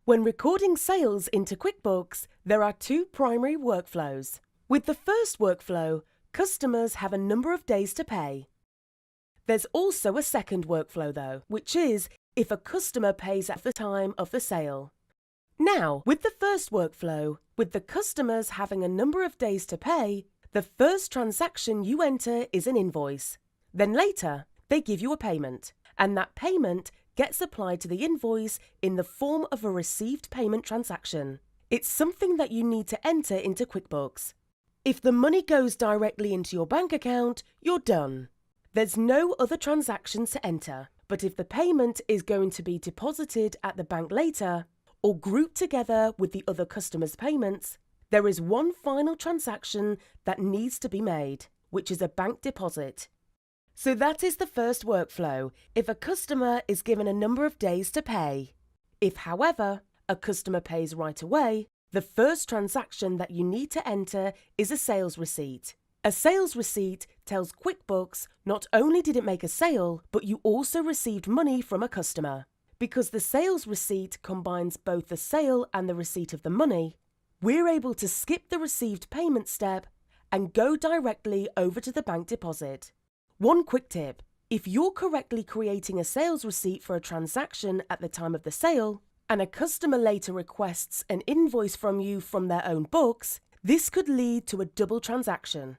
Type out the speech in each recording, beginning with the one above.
When recording sales into QuickBooks, there are two primary workflows. With the first workflow, customers have a number of days to pay. There's also a second workflow though, which is if a customer pays at the time of the sale. Now, with the first workflow, with the customers having a number of days to pay, the first transaction you enter is an invoice. Then later, they give you a payment, and that payment gets applied to the invoice in the form of a received payment transaction. It's something that you need to enter into QuickBooks. If the money goes directly into your bank account, you're done. There's no other transactions to enter, but if the payment is going to be deposited at the bank later, or grouped together with the other customers' payments, there is one final transaction that needs to be made, which is a bank deposit. So that is the first workflow if a customer is given a number of days to pay. If, however, a customer pays right away, the first transaction that you need to enter is a sales receipt. A sales receipt tells QuickBooks not only did it make a sale, but you also received money from a customer. Because the sales receipt combines both the sale and the receipt of the money, we're able to skip the received payment step and go directly over to the bank deposit. One quick tip: if you're correctly creating a sales receipt for a transaction at the time of the sale, and a customer later requests an invoice from you from their own books, this could lead to a double transaction.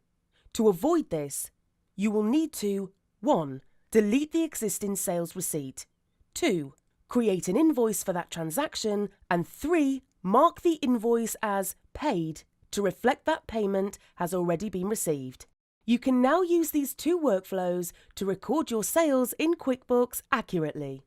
To avoid this, you will need to 1. Delete the existing sales receipt, 2. Create an invoice for that transaction, and 3. Mark the invoice as paid to reflect that payment has already been received. You can now use these two workflows to record your sales in QuickBooks accurately.